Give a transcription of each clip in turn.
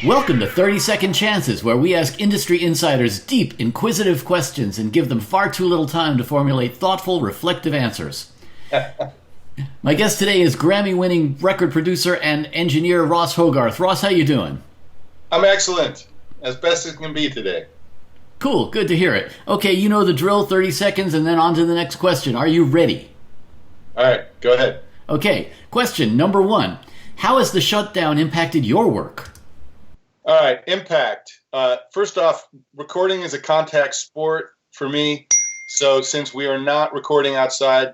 Welcome to 30 Second Chances, where we ask industry insiders deep, inquisitive questions and give them far too little time to formulate thoughtful, reflective answers. My guest today is Grammy-winning record producer and engineer Ross Hogarth. Ross, how you doing? I'm excellent. As best as can be today. Cool, good to hear it. Okay, you know the drill, 30 seconds, and then on to the next question. Are you ready? All right, go ahead. Okay, question number 1. How has the shutdown impacted your work? All right, impact. First off, recording is a contact sport for me. So since we are not recording outside,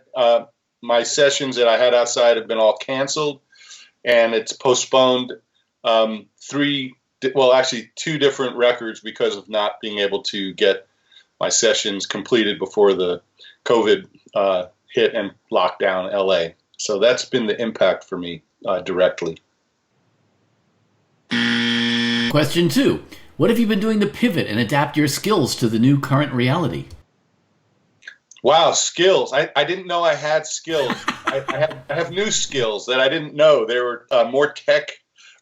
my sessions that I had outside have been all canceled, and it's postponed two different records because of not being able to get my sessions completed before the COVID hit and locked down LA. So that's been the impact for me directly. Question 2. What have you been doing to pivot and adapt your skills to the new current reality? Wow, skills. I didn't know I had skills. I have new skills that I didn't know. They were more tech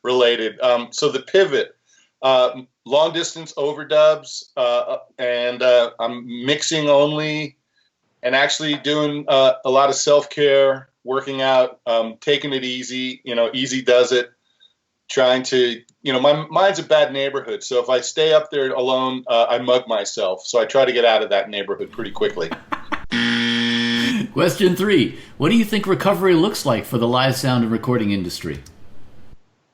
related. So the pivot, long distance overdubs, and I'm mixing only and actually doing a lot of self-care, working out, taking it easy, easy does it, trying to, my mind's a bad neighborhood. So if I stay up there alone, I mug myself. So I try to get out of that neighborhood pretty quickly. Question 3. What do you think recovery looks like for the live sound and recording industry?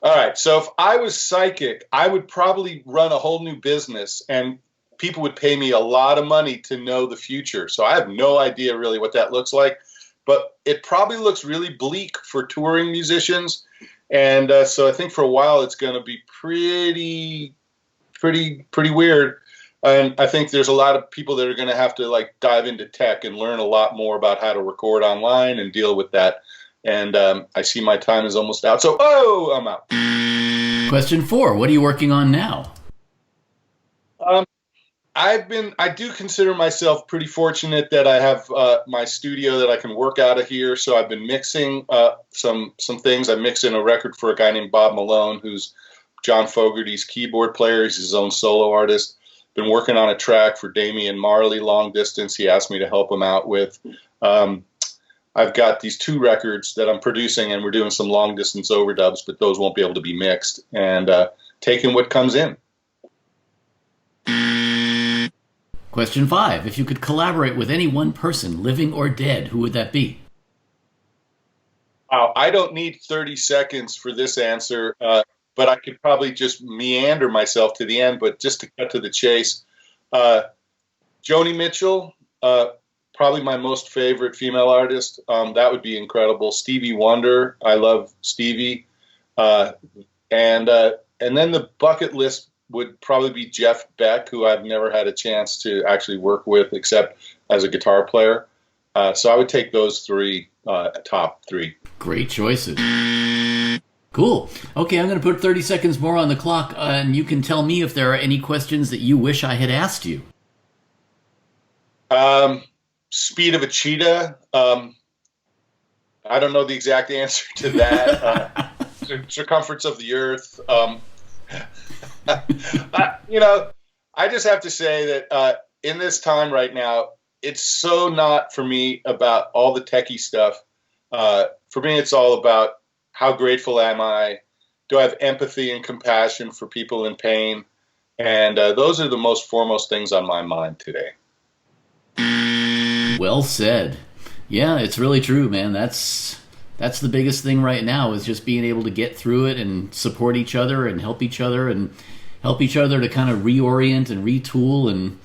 All right. So if I was psychic, I would probably run a whole new business and people would pay me a lot of money to know the future. So I have no idea really what that looks like, but it probably looks really bleak for touring musicians. And so I think for a while it's going to be pretty weird. And I think there's a lot of people that are going to have to dive into tech and learn a lot more about how to record online and deal with that. And I see my time is almost out. So, I'm out. Question 4. What are you working on now? I do consider myself pretty fortunate that I have my studio that I can work out of here. So I've been mixing some things. I'm mixing a record for a guy named Bob Malone, who's John Fogerty's keyboard player. He's his own solo artist. Been working on a track for Damian Marley, long distance. He asked me to help him out with. I've got these 2 records that I'm producing, and we're doing some long distance overdubs, but those won't be able to be mixed, and taking what comes in. Question 5. If you could collaborate with any one person, living or dead, who would that be? I don't need 30 seconds for this answer, but I could probably just meander myself to the end. But just to cut to the chase, Joni Mitchell, probably my most favorite female artist. That would be incredible. Stevie Wonder, I love Stevie, and then the bucket list would probably be Jeff Beck, who I've never had a chance to actually work with except as a guitar player. So I would take those 3 top 3. Great choices. Cool. Okay, I'm going to put 30 seconds more on the clock, and you can tell me if there are any questions that you wish I had asked you. Speed of a cheetah. I don't know the exact answer to that. Circumference of the earth. I just have to say that in this time right now, it's so not for me about all the techie stuff. For me, it's all about how grateful am I? Do I have empathy and compassion for people in pain? And those are the most foremost things on my mind today. Well said. Yeah, it's really true, man. That's the biggest thing right now, is just being able to get through it and support each other and help each other to kind of reorient and retool and,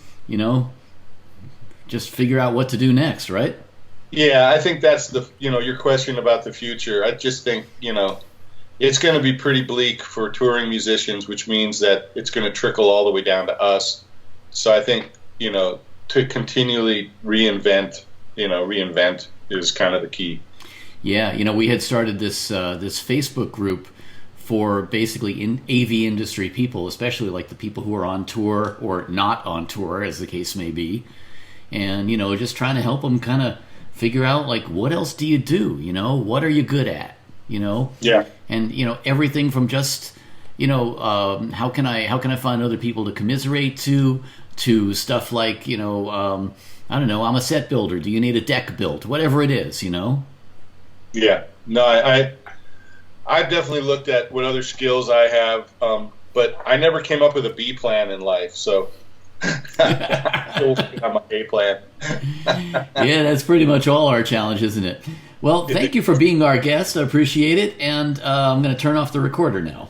just figure out what to do next, right? Yeah, I think that's your question about the future. I just think, it's going to be pretty bleak for touring musicians, which means that it's going to trickle all the way down to us. So I think, to continually reinvent is kind of the key. Yeah, we had started this Facebook group for basically in AV industry people, especially like the people who are on tour or not on tour, as the case may be. And, just trying to help them kind of figure out, what else do you do? What are you good at? Yeah. And, everything from just how can I find other people to commiserate to stuff like, I don't know, I'm a set builder. Do you need a deck built? Whatever it is, Yeah. No, I definitely looked at what other skills I have, but I never came up with a B plan in life. So I'm on my A plan. Yeah, that's pretty much all our challenge, isn't it? Well, thank you for being our guest. I appreciate it. And I'm going to turn off the recorder now.